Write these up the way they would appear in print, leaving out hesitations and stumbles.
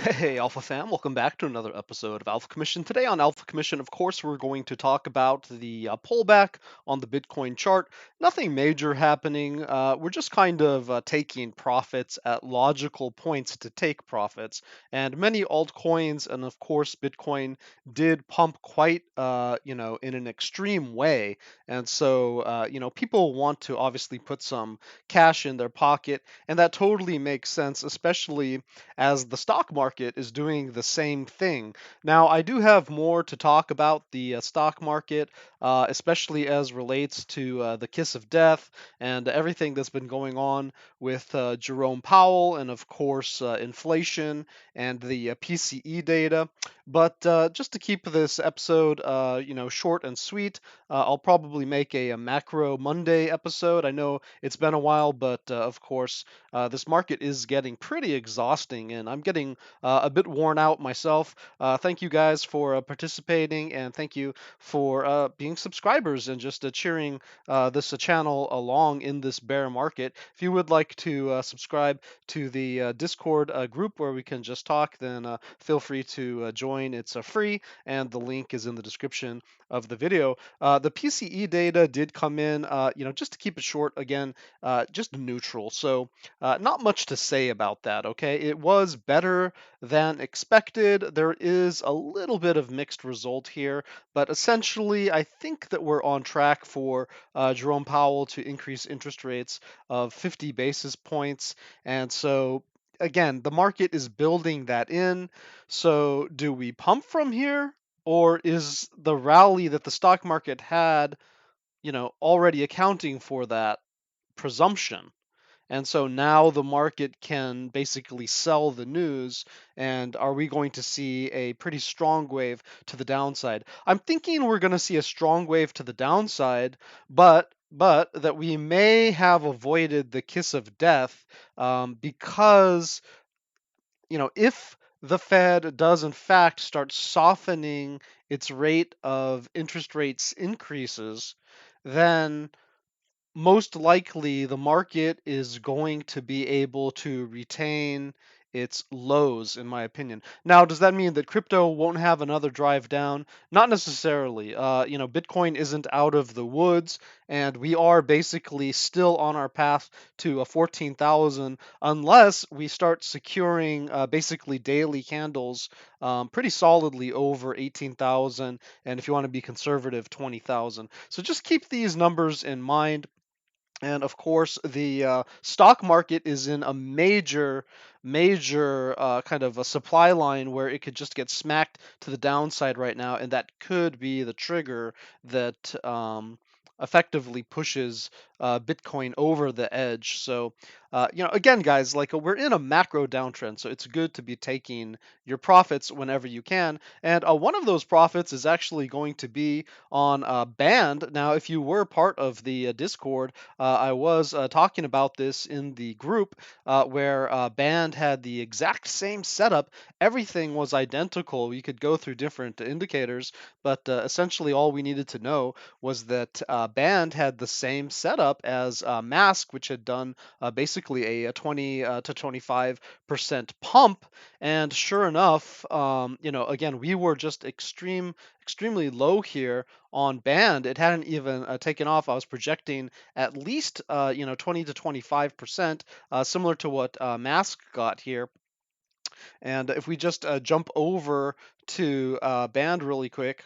Hey, Alpha fam, welcome back to another episode of Alpha Commission. Today on Alpha Commission, of course, we're going to talk about the pullback on the Bitcoin chart. Nothing major happening. We're just kind of taking profits at logical points to take profits. And many altcoins, and of course, Bitcoin did pump quite, in an extreme way. And so, people want to obviously put some cash in their pocket, and that totally makes sense, especially as the stock market is doing the same thing. Now, I do have more to talk about the stock market, especially as relates to the kiss of death and everything that's been going on with Jerome Powell and, of course, inflation and the PCE data. But just to keep this episode, short and sweet, I'll probably make a Macro Monday episode. I know it's been a while, but of course, this market is getting pretty exhausting, and I'm getting a bit worn out myself. Thank you guys for participating, and thank you for being subscribers and just cheering this channel along in this bear market. If you would like to subscribe to the Discord group where we can just talk, then feel free to join. It's free, and the link is in the description of the video. The PCE data did come in, just to keep it short again, just neutral. So not much to say about that, okay? It was better than expected. There is a little bit of mixed result here, but essentially, I think that we're on track for Jerome Powell to increase interest rates of 50 basis points. And so, again, the market is building that in. So, do we pump from here? Or is the rally that the stock market had, already accounting for that presumption? And so now the market can basically sell the news. And are we going to see a pretty strong wave to the downside? I'm thinking we're going to see a strong wave to the downside, but that we may have avoided the kiss of death, because if the Fed does in fact start softening its rate of interest rates increases, then most likely the market is going to be able to retain its lows, in my opinion. Now, does that mean that crypto won't have another drive down? Not necessarily. Bitcoin isn't out of the woods, and we are basically still on our path to a 14,000 unless we start securing basically daily candles pretty solidly over 18,000, and if you want to be conservative, 20,000. So just keep these numbers in mind. And of course, the stock market is in a major kind of a supply line where it could just get smacked to the downside right now, and that could be the trigger that effectively pushes Bitcoin over the edge. So, again, guys, like we're in a macro downtrend, so it's good to be taking your profits whenever you can. And one of those profits is actually going to be on Band. Now, if you were part of the Discord, I was talking about this in the group where Band had the exact same setup. Everything was identical. You could go through different indicators, but essentially all we needed to know was that Band had the same setup as Mask, which had done basically a 20 to 25% pump. And sure enough, again, we were just extremely low here on Band. It hadn't even taken off. I was projecting at least 20 to 25%, similar to what Mask got here. And if we just jump over to Band really quick,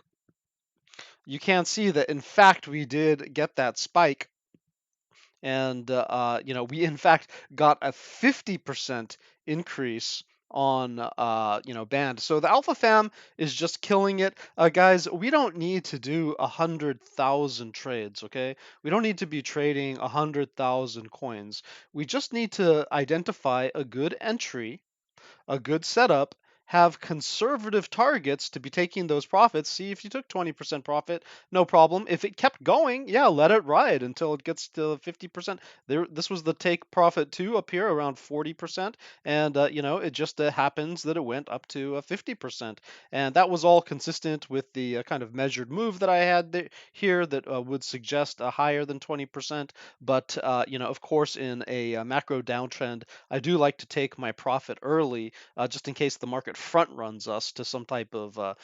you can see that in fact we did get that spike. And we in fact got a 50% increase on Band. So the Alpha Fam is just killing it. Guys, we don't need to do 100,000 trades, okay? We don't need to be trading 100,000 coins. We just need to identify a good entry, a good setup, have conservative targets to be taking those profits. See, if you took 20% profit, no problem. If it kept going, yeah, let it ride until it gets to 50%. This was the take profit 2 up here around 40%, and it just happens that it went up to 50%, and that was all consistent with the kind of measured move that I had here that would suggest a higher than 20%. But of course, in a macro downtrend, I do like to take my profit early, just in case the market front runs us to some type of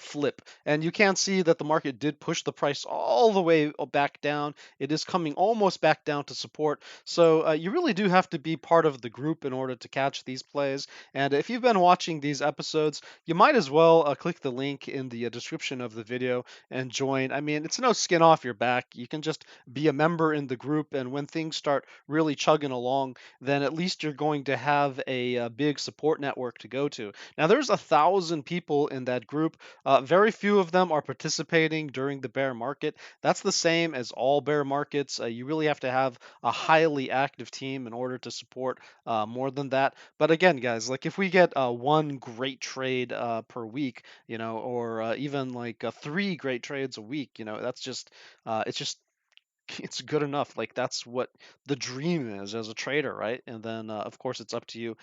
flip. And you can see that the market did push the price all the way back down. It is coming almost back down to support. So you really do have to be part of the group in order to catch these plays. And if you've been watching these episodes, you might as well click the link in the description of the video and join. I mean, it's no skin off your back. You can just be a member in the group, and when things start really chugging along, then at least you're going to have a big support network to go to. Now, there's 1,000 people in that group. Very few of them are participating during the bear market. That's the same as all bear markets. You really have to have a highly active team in order to support more than that. But again, guys, like if we get one great trade per week, or even like 3 great trades a week, that's just it's just it's good enough. Like that's what the dream is as a trader, right? And then of course it's up to you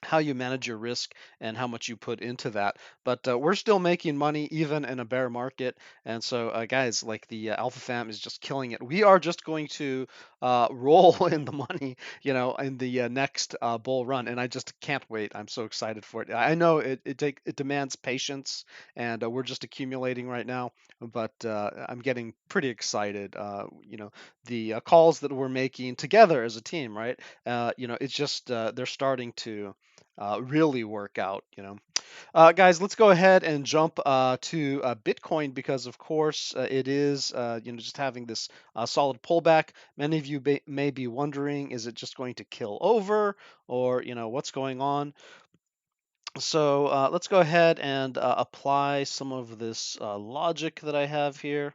how you manage your risk and how much you put into that. But we're still making money even in a bear market. And so, guys, like the Alpha Fam is just killing it. We are just going to roll in the money, in the next bull run. And I just can't wait. I'm so excited for it. I know it demands patience, and we're just accumulating right now. But I'm getting pretty excited. The calls that we're making together as a team, right? It's just they're starting to really work out. Guys, let's go ahead and jump to Bitcoin because, of course, it is just having this solid pullback. Many of you may be wondering, is it just going to kill over, or what's going on? So let's go ahead and apply some of this logic that I have here.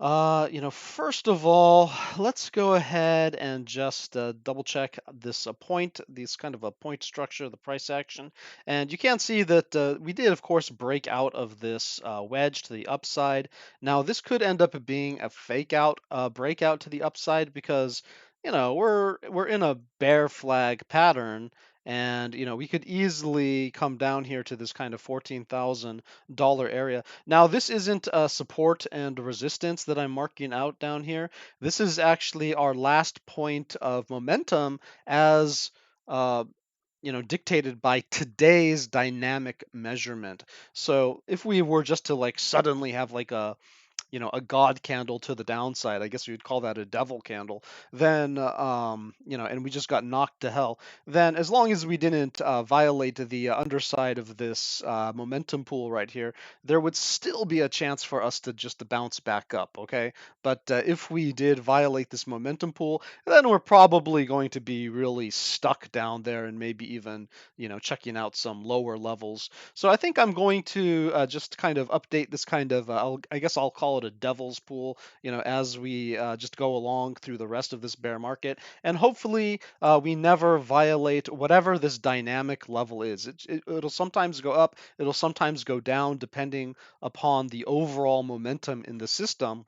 First of all, let's go ahead and just double check this point, this kind of a point structure, the price action. And you can see that we did, of course, break out of this wedge to the upside. Now, this could end up being a fake out breakout to the upside because, we're in a bear flag pattern. And we could easily come down here to this kind of $14,000 area. Now, this isn't support and resistance that I'm marking out down here. This is actually our last point of momentum as dictated by today's dynamic measurement. So if we were just to like suddenly have like a god candle to the downside, I guess we would call that a devil candle, then and we just got knocked to hell, then as long as we didn't violate the underside of this momentum pool right here, there would still be a chance for us to just bounce back up. Okay, but if we did violate this momentum pool, then we're probably going to be really stuck down there and maybe even checking out some lower levels. So I think I'm going to just kind of update this kind of, I guess I'll call it a devil's pool, as we just go along through the rest of this bear market. And hopefully we never violate whatever this dynamic level is. It'll sometimes go up, it'll sometimes go down, depending upon the overall momentum in the system,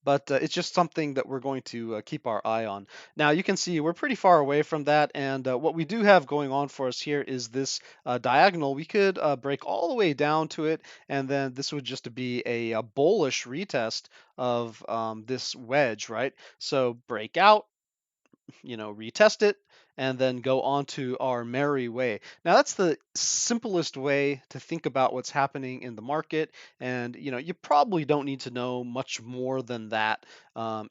but it's just something that we're going to keep our eye on. Now, you can see we're pretty far away from that, and what we do have going on for us here is this diagonal. We could break all the way down to it, and then this would just be a bullish retest of this wedge, right? So break out, retest it, and then go on to our merry way. Now, that's the simplest way to think about what's happening in the market. And, you probably don't need to know much more than that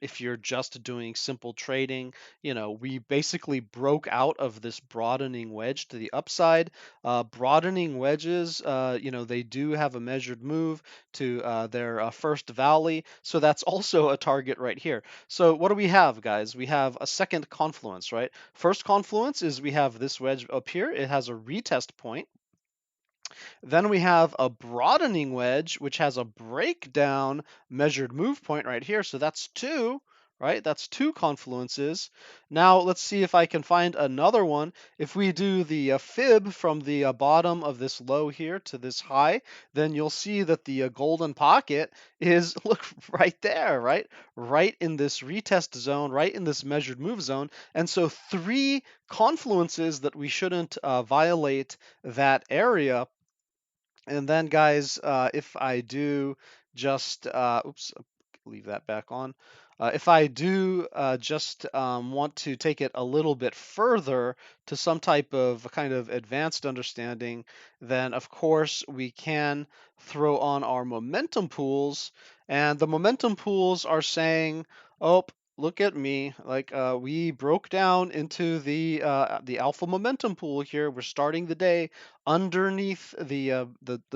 if you're just doing simple trading. We basically broke out of this broadening wedge to the upside. Broadening wedges, they do have a measured move to their first valley. So that's also a target right here. So what do we have, guys? We have a second confluence, right? First confluence is we have this wedge up here. It has a retest point. Then we have a broadening wedge, which has a breakdown measured move point right here. So that's 2, right? That's two confluences. Now let's see if I can find another one. If we do the fib from the bottom of this low here to this high, then you'll see that the golden pocket is, look, right there, right? Right in this retest zone, right in this measured move zone. And so three confluences that we shouldn't violate that area. And then, guys, if I do just, oops, leave that back on. If I do just want to take it a little bit further to some type of kind of advanced understanding, then of course we can throw on our momentum pools. And the momentum pools are saying, oh, look at me, like we broke down into the alpha momentum pool here. We're starting the day underneath the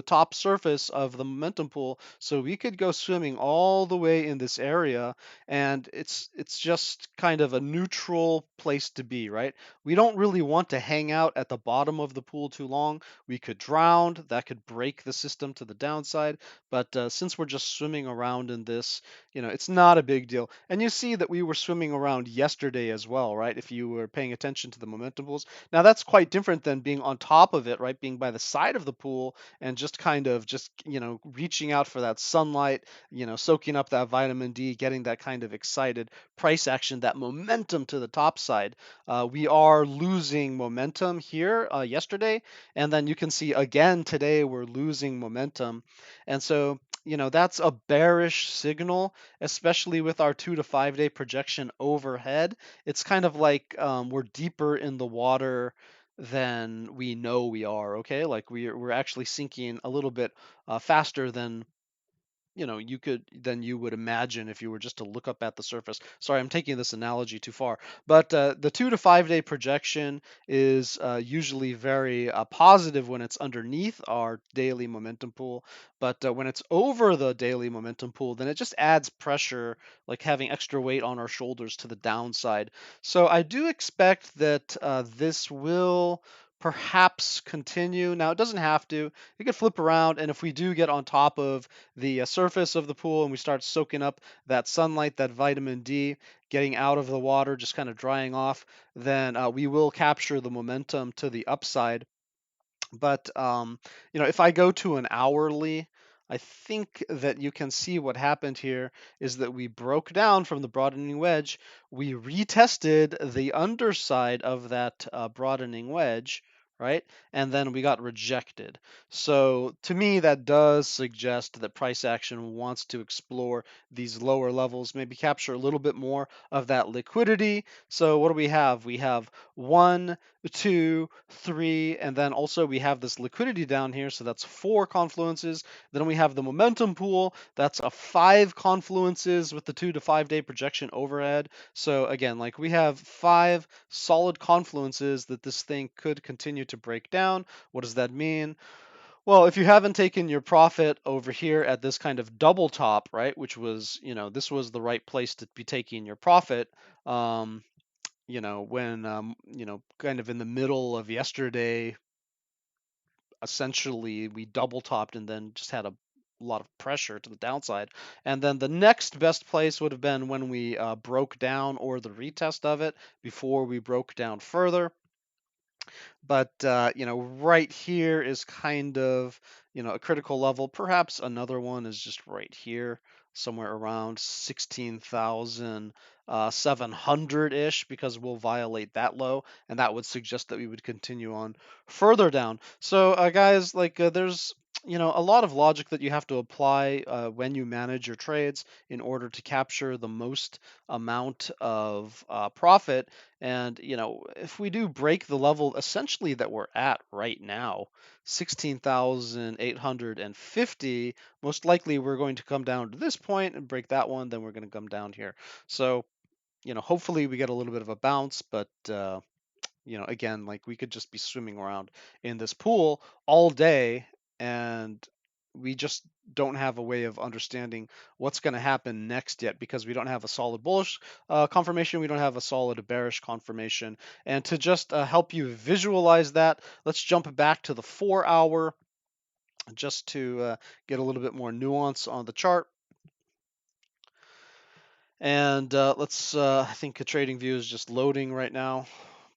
top surface of the momentum pool, so we could go swimming all the way in this area, and it's just kind of a neutral place to be, right? We don't really want to hang out at the bottom of the pool too long. We could drown, that could break the system to the downside, but since we're just swimming around in this, it's not a big deal. And you see that we were swimming around yesterday as well, right? If you were paying attention to the momentum pools. Now that's quite different than being on top of it, right? Being by the side of the pool and just kind of just, reaching out for that sunlight, soaking up that vitamin D, getting that kind of excited price action, that momentum to the top side. We are losing momentum here yesterday, and then you can see again today we're losing momentum. And so, that's a bearish signal, especially with our 2 to 5 day projection overhead. It's kind of like we're deeper in the water than we know we are. Okay, like we're actually sinking a little bit faster than you would imagine if you were just to look up at the surface. Sorry, I'm taking this analogy too far, but the 2 to 5 day projection is usually very positive when it's underneath our daily momentum pool, but when it's over the daily momentum pool, then it just adds pressure, like having extra weight on our shoulders to the downside. So I do expect that this will perhaps continue. Now, it doesn't have to. It could flip around, and if we do get on top of the surface of the pool and we start soaking up that sunlight, that vitamin D, getting out of the water, just kind of drying off, then we will capture the momentum to the upside. But if I go to an hourly, I think that you can see what happened here is that we broke down from the broadening wedge. We retested the underside of that broadening wedge, right? And then we got rejected. So to me, that does suggest that price action wants to explore these lower levels, maybe capture a little bit more of that liquidity. So what do we have? We have 1, 2, 3, and then also we have this liquidity down here, so that's 4 confluences. Then we have the momentum pool, that's a 5 confluences with the 2 to 5 day projection overhead. So again, like we have 5 solid confluences that this thing could continue to break down. What does that mean? Well, if you haven't taken your profit over here at this kind of double top, right, which was, this was the right place to be taking your profit. When kind of in the middle of yesterday, essentially we double topped and then just had a lot of pressure to the downside. And then the next best place would have been when we broke down, or the retest of it before we broke down further. But right here is kind of a critical level. Perhaps another one is just right here, somewhere around 16,700-ish, because we'll violate that low, and that would suggest that we would continue on further down. So guys, like there's a lot of logic that you have to apply when you manage your trades in order to capture the most amount of profit. And if we do break the level essentially that we're at right now, 16,850, most likely we're going to come down to this point and break that one, then we're going to come down here. So hopefully we get a little bit of a bounce, but again, like we could just be swimming around in this pool all day, and we just don't have a way of understanding what's going to happen next yet, because we don't have a solid bullish confirmation, we don't have a solid bearish confirmation. And to just help you visualize that, let's jump back to the 4 hour just to get a little bit more nuance on the chart. And I think TradingView is just loading right now.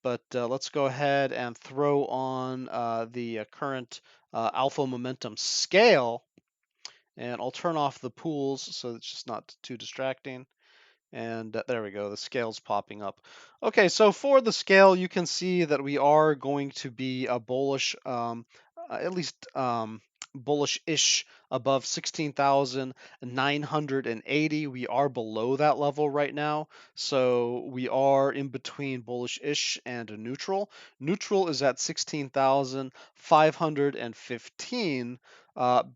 But let's go ahead and throw on the current alpha momentum scale. And I'll turn off the pools so it's just not too distracting. And there we go, the scale's popping up. Okay, so for the scale, you can see that we are going to be a bullish, at least bullish-ish above 16,980. We are below that level right now, so we are in between bullish-ish and neutral. Neutral is at 16,515.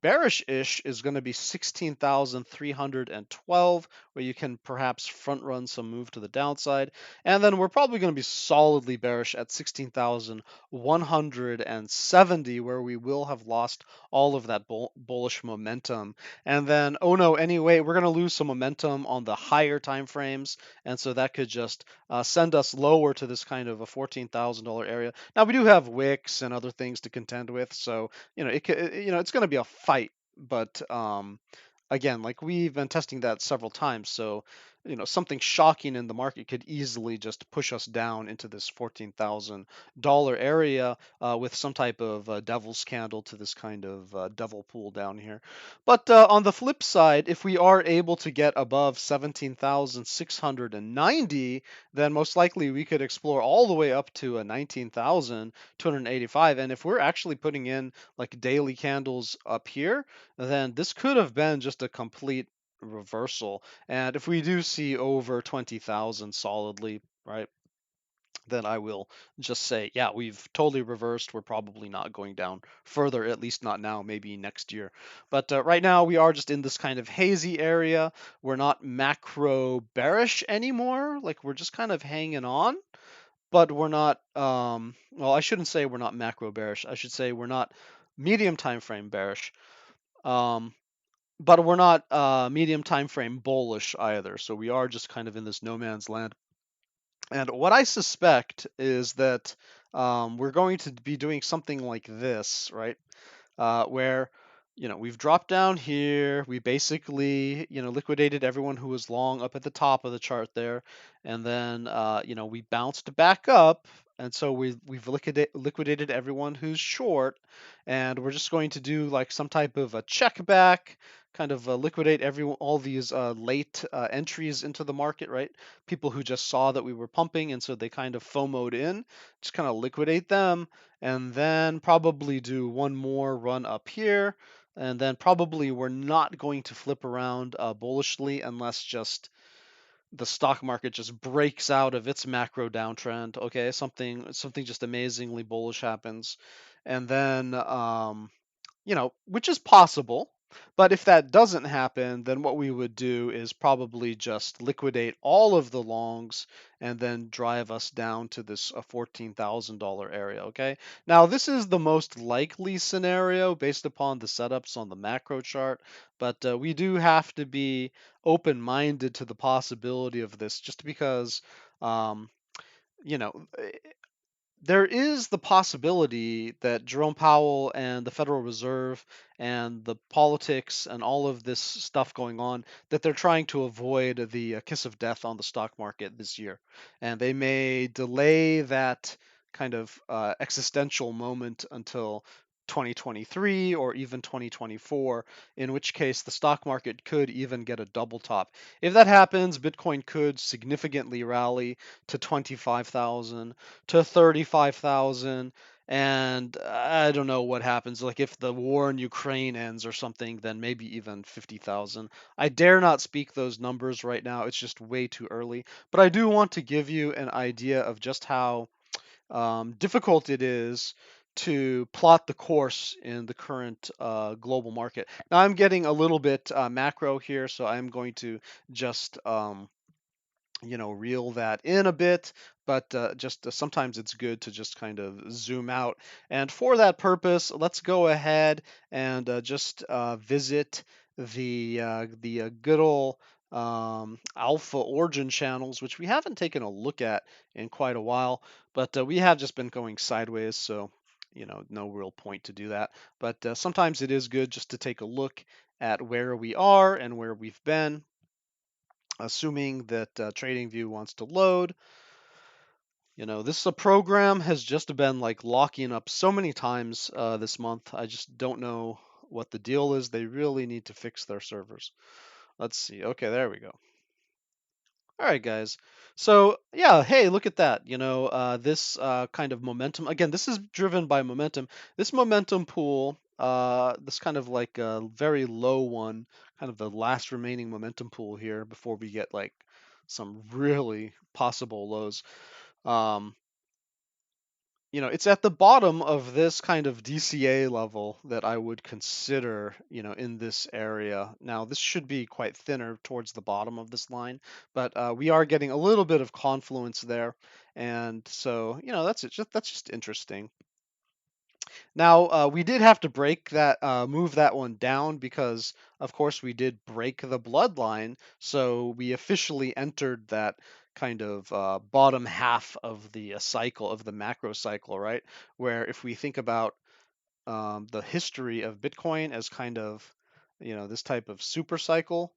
Bearish-ish is going to be 16,312, where you can perhaps front run some move to the downside. And then we're probably going to be solidly bearish at 16,170, where we will have lost all of that bullish momentum. And then, oh no, anyway, we're going to lose some momentum on the higher time frames. And so that could just send us lower to this kind of a $14,000 area. Now, we do have wicks and other things to contend with. So, it's going to be a fight. But again, like we've been testing that several times, so something shocking in the market could easily just push us down into this $14,000 area with some type of devil's candle to this kind of devil pool down here. But on the flip side, if we are able to get above 17,690, then most likely we could explore all the way up to a 19,285. And if we're actually putting in like daily candles up here, then this could have been just a complete reversal. And if we do see over 20,000 solidly, right, then I will just say, yeah, we've totally reversed. We're probably not going down further, at least not now, maybe next year. But right now, we are just in this kind of hazy area. We're not macro bearish anymore. Like, we're just kind of hanging on, but we're not, well, I shouldn't say we're not macro bearish. I should say we're not medium time frame bearish. Um, but we're not medium time frame bullish either. So we are just kind of in this no man's land. And what I suspect is that we're going to be doing something like this, right? Where we've dropped down here. We basically liquidated everyone who was long up at the top of the chart there, and then we bounced back up, and so we've liquidated everyone who's short, and we're just going to do like some type of a check back, kind of liquidate all these late entries into the market, right? People who just saw that we were pumping, and so they kind of FOMO'd in, just kind of liquidate them, and then probably do one more run up here, and then probably we're not going to flip around bullishly unless just the stock market just breaks out of its macro downtrend. Okay, something just amazingly bullish happens, and then which is possible. But if that doesn't happen, then what we would do is probably just liquidate all of the longs and then drive us down to this $14,000 area. Okay. Now, this is the most likely scenario based upon the setups on the macro chart, but we do have to be open minded to the possibility of this just because. Um, you know, there is the possibility that Jerome Powell and the Federal Reserve and the politics and all of this stuff going on, that they're trying to avoid the kiss of death on the stock market this year. And they may delay that kind of existential moment until 2023 or even 2024, in which case the stock market could even get a double top. If that happens, Bitcoin could significantly rally to 25,000 to 35,000, and I don't know what happens. Like if the war in Ukraine ends or something, then maybe even 50,000. I dare not speak those numbers right now. It's just way too early. But I do want to give you an idea of just how difficult it is to plot the course in the current global market. Now I'm getting a little bit macro here, so I'm going to just reel that in a bit, but just sometimes it's good to just kind of zoom out. And for that purpose, let's go ahead and just visit the good old alpha origin channels, which we haven't taken a look at in quite a while, but we have just been going sideways, so no real point to do that. But sometimes it is good just to take a look at where we are and where we've been. assuming that TradingView wants to load. This program has just been like locking up so many times this month. I just don't know what the deal is. They really need to fix their servers. Let's see. Okay, there we go. All right, guys. So yeah, hey, look at that. This kind of momentum. Again, this is driven by momentum. This momentum pool, this kind of like a very low one, kind of the last remaining momentum pool here before we get like some really possible lows. Um, it's at the bottom of this kind of DCA level that I would consider, in this area. Now, this should be quite thinner towards the bottom of this line, but we are getting a little bit of confluence there. And so, that's it. That's just interesting. Now, we did have to break that, move that one down because, of course, we did break the bloodline. So we officially entered that kind of bottom half of the cycle, of the macro cycle, right? Where if we think about the history of Bitcoin as kind of, this type of super cycle,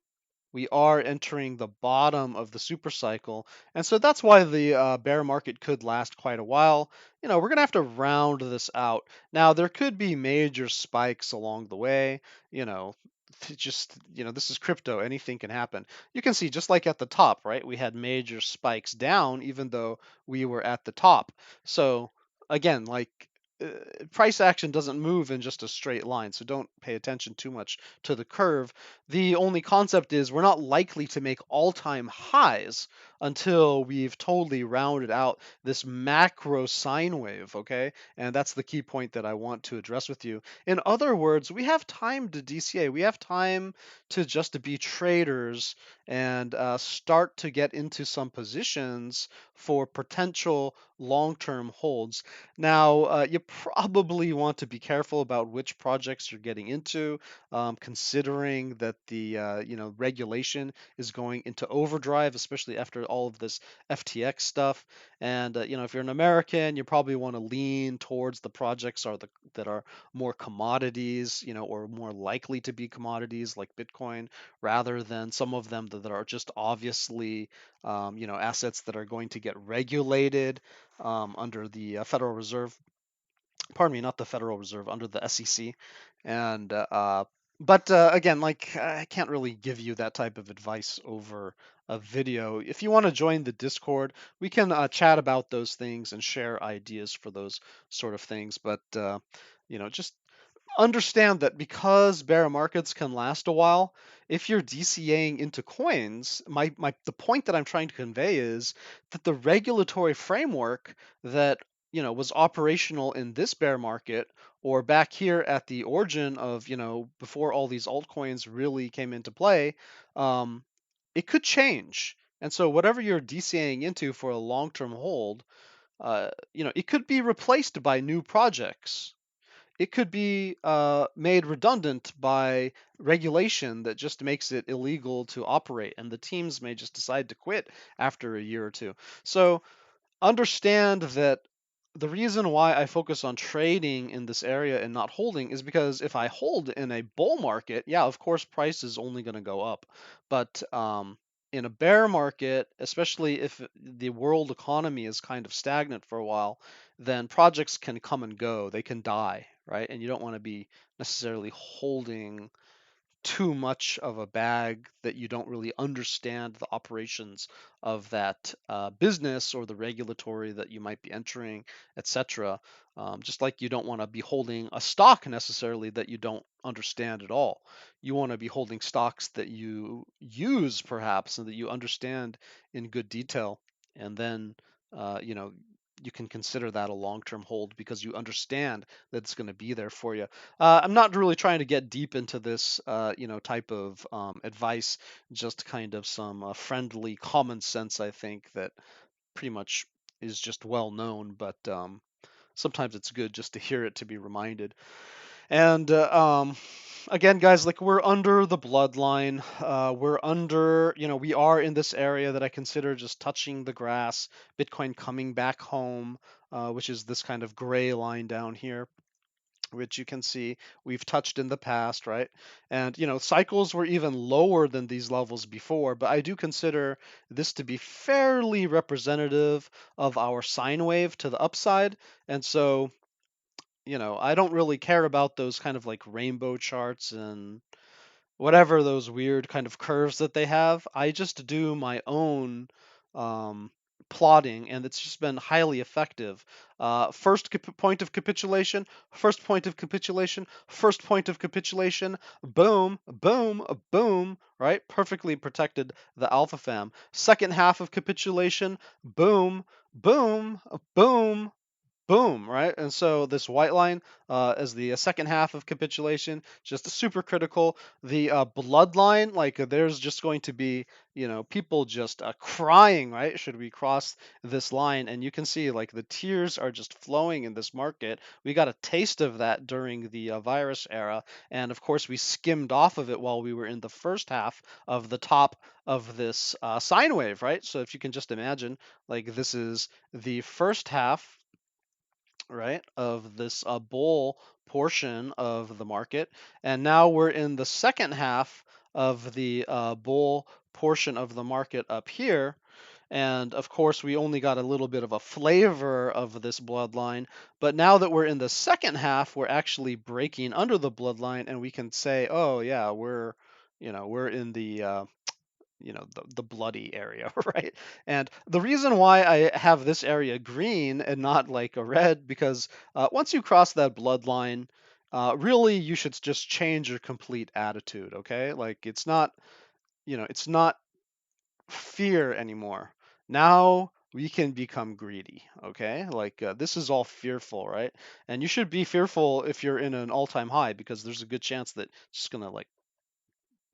we are entering the bottom of the super cycle. And so that's why the bear market could last quite a while. We're going to have to round this out. Now, there could be major spikes along the way. You know, this is crypto. Anything can happen. You can see just like at the top, right? We had major spikes down, even though we were at the top. So again, like, uh, price action doesn't move in just a straight line. So don't pay attention too much to the curve. The only concept is we're not likely to make all-time highs until we've totally rounded out this macro sine wave, okay? And that's the key point that I want to address with you. In other words, we have time to DCA. We have time to just be traders and start to get into some positions for potential long-term holds. Now, you probably want to be careful about which projects you're getting into, considering that the regulation is going into overdrive, especially after all of this FTX stuff. And if you're an American, you probably want to lean towards the projects that are more commodities, or more likely to be commodities like Bitcoin, rather than some of them that are just obviously assets that are going to get regulated under the Federal Reserve, pardon me, not the Federal Reserve, under the SEC. And but again, like, I can't really give you that type of advice over a video. If you want to join the Discord, we can chat about those things and share ideas for those sort of things. But just understand that because bear markets can last a while, if you're DCAing into coins, the point that I'm trying to convey is that the regulatory framework that was operational in this bear market, or back here at the origin of, before all these altcoins really came into play, um, it could change. And so whatever you're DCAing into for a long-term hold, it could be replaced by new projects. It could be made redundant by regulation that just makes it illegal to operate, and the teams may just decide to quit after a year or two. So understand that the reason why I focus on trading in this area and not holding is because if I hold in a bull market, yeah, of course, price is only going to go up. But in a bear market, especially if the world economy is kind of stagnant for a while, then projects can come and go. They can die, right? And you don't want to be necessarily holding too much of a bag that you don't really understand the operations of that business or the regulatory that you might be entering, etc. Just like you don't want to be holding a stock necessarily that you don't understand at all. You want to be holding stocks that you use perhaps and that you understand in good detail, and then uh, you know you can consider that a long-term hold because you understand that it's going to be there for you. I'm not really trying to get deep into this, type of advice. Just kind of some friendly common sense, I think, that pretty much is just well known. But sometimes it's good just to hear it to be reminded. And again, guys, like, we're under the bloodline. We're under, we are in this area that I consider just touching the grass. Bitcoin coming back home, which is this kind of gray line down here. which you can see we've touched in the past, right? And cycles were even lower than these levels before, but I do consider this to be fairly representative of our sine wave to the upside. And so, I don't really care about those kind of like rainbow charts and whatever those weird kind of curves that they have. I just do my own um, plotting, and it's just been highly effective. Point of capitulation, first point of capitulation, first point of capitulation, boom, boom, boom, right? Perfectly protected the alpha fam. Second half of capitulation, boom, boom, boom, boom, right? And so this white line is the second half of capitulation, just super critical. The bloodline, like there's just going to be, people just crying, right? Should we cross this line? And you can see like the tears are just flowing in this market. We got a taste of that during the virus era. And of course, we skimmed off of it while we were in the first half of the top of this sine wave, right? So if you can just imagine, like this is the first half, right, of this bull portion of the market. And now we're in the second half of the bull portion of the market up here. And of course, we only got a little bit of a flavor of this bloodline. But now that we're in the second half, we're actually breaking under the bloodline, and we can say, oh, yeah, we're in the bloody area, right? And the reason why I have this area green and not like a red, because once you cross that bloodline, really you should just change your complete attitude, okay? Like it's not fear anymore. Now we can become greedy, okay? Like this is all fearful, right? And you should be fearful if you're in an all-time high, because there's a good chance that it's just gonna like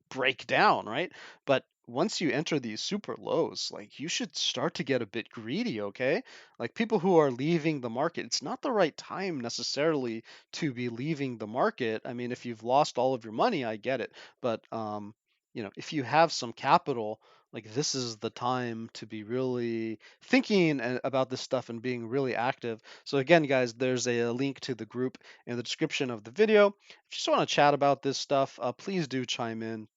break down, right? But once you enter these super lows, like you should start to get a bit greedy, okay? Like people who are leaving the market, it's not the right time necessarily to be leaving the market. I mean, if you've lost all of your money, I get it. But if you have some capital, like this is the time to be really thinking about this stuff and being really active. So again, guys, there's a link to the group in the description of the video. If you just want to chat about this stuff, please do chime in.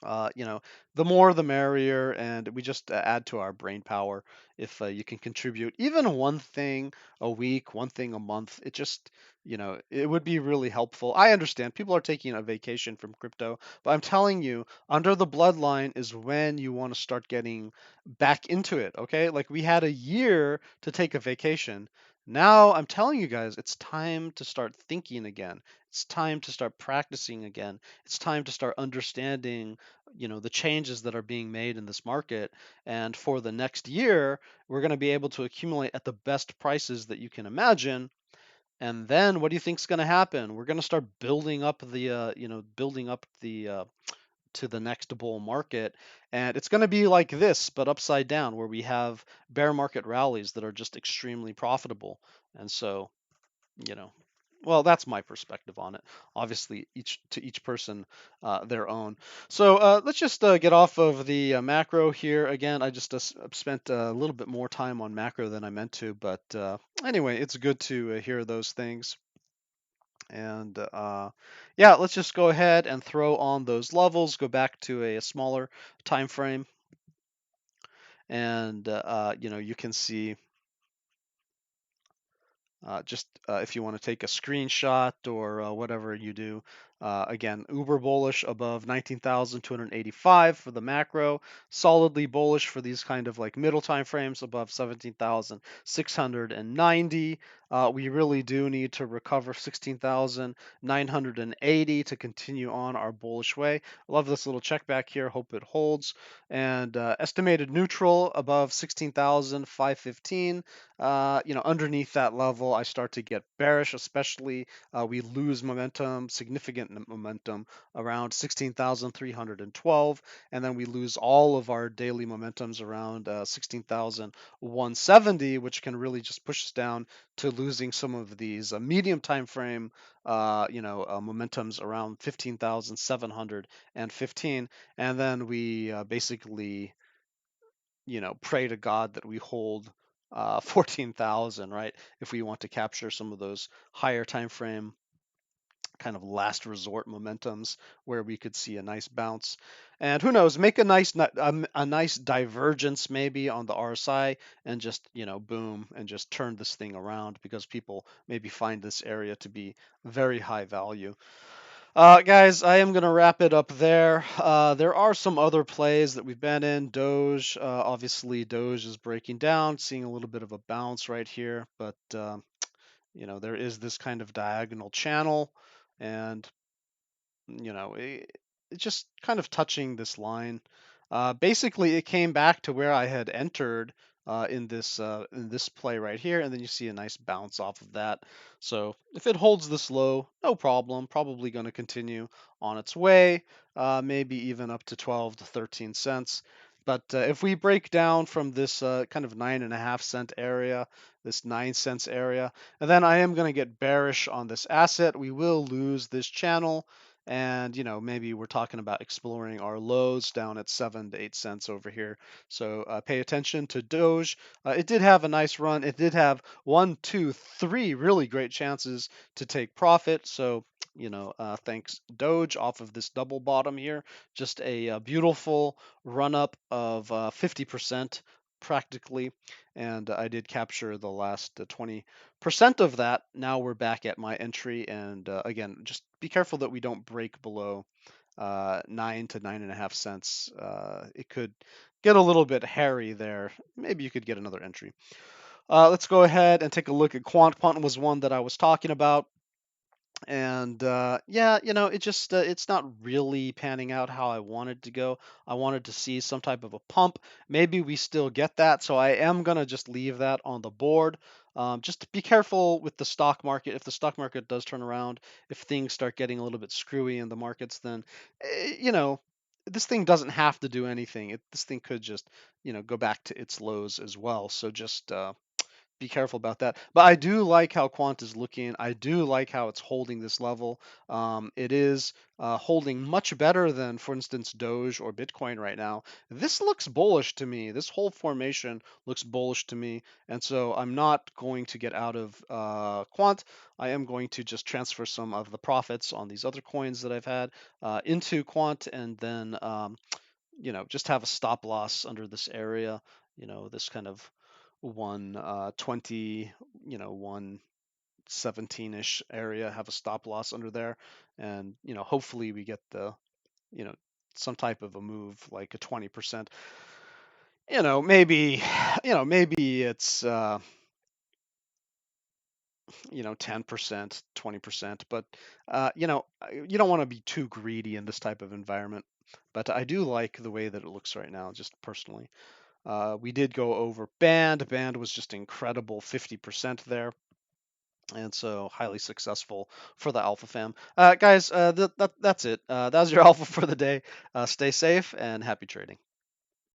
uh, you know, the more the merrier, and we just add to our brain power if you can contribute even one thing a week, one thing a month. It just, it would be really helpful. I understand people are taking a vacation from crypto, but I'm telling you, under the bloodline is when you want to start getting back into it, okay? Like we had a year to take a vacation. Now I'm telling you guys, it's time to start thinking again. It's time to start practicing again. It's time to start understanding the changes that are being made in this market. And for the next year, we're going to be able to accumulate at the best prices that you can imagine. And then what do you think is going to happen? We're going to start building up the to the next bull market. And it's going to be like this, but upside down, where we have bear market rallies that are just extremely profitable. And so, you know well, that's my perspective on it. Obviously, each person their own. So let's just get off of the macro here. Again, I just spent a little bit more time on macro than I meant to, but anyway, it's good to hear those things. And yeah, let's just go ahead and throw on those levels, go back to a smaller time frame. And you can see just if you want to take a screenshot or whatever you do. Again, uber bullish above 19,285 for the macro, solidly bullish for these kind of like middle time frames above 17,690. We really do need to recover 16,980 to continue on our bullish way. Love this little check back here. Hope it holds. And estimated neutral above 16,515. Underneath that level, I start to get bearish, especially we lose momentum, significant momentum around 16,312, and then we lose all of our daily momentums around 16,170, which can really just push us down to losing some of these medium time frame, momentums around 15,715, and then we basically pray to God that we hold 14,000, right? If we want to capture some of those higher time frame kind of last resort momentums where we could see a nice bounce. And who knows, make a nice divergence maybe on the RSI and just, boom, and just turn this thing around because people maybe find this area to be very high value. Guys, I am going to wrap it up there. There are some other plays that we've been in. Doge, obviously, Doge is breaking down, seeing a little bit of a bounce right here, but there is this kind of diagonal channel, and it's just kind of touching this line. Basically, it came back to where I had entered in this play right here, and then you see a nice bounce off of that. So if it holds this low, no problem. Probably going to continue on its way, maybe even up to 12 to 13 cents. But if we break down from this kind of 9.5 cent area, this 9 cents area, and then I am going to get bearish on this asset. We will lose this channel, and maybe we're talking about exploring our lows down at 7 to 8 cents over here. So pay attention to Doge. It did have a nice run. It did have 1, 2, 3 really great chances to take profit. So thanks Doge off of this double bottom here. Just a beautiful run up of 50% practically, and I did capture the last 20% of that. Now we're back at my entry, and again, just be careful that we don't break below 9 to 9.5 cents. It could get a little bit hairy there. Maybe you could get another entry. Let's go ahead and take a look at Quant. Quant was one that I was talking about. And yeah, it's not really panning out how I wanted to go. I wanted to see some type of a pump. Maybe we still get that, so I am gonna just leave that on the board. Just be careful with the stock market. If the stock market does turn around, if things start getting a little bit screwy in the markets, then this thing doesn't have to do anything. This thing could just go back to its lows as well. So just be careful about that. But I do like how Quant is looking. I do like how it's holding this level. It is holding much better than, for instance, Doge or Bitcoin right now. This looks bullish to me. This whole formation looks bullish to me. And so I'm not going to get out of Quant. I am going to just transfer some of the profits on these other coins that I've had into Quant, and then just have a stop loss under this area. This kind of 120, 117-ish area, have a stop loss under there, and hopefully we get the you know some type of a move like a 20%. Maybe maybe it's 10%, 20%, but you don't want to be too greedy in this type of environment. But I do like the way that it looks right now, just personally. We did go over band. Band was just incredible, 50% there. And so highly successful for the Alpha fam. Guys, that's it. That was your Alpha for the day. Stay safe and happy trading.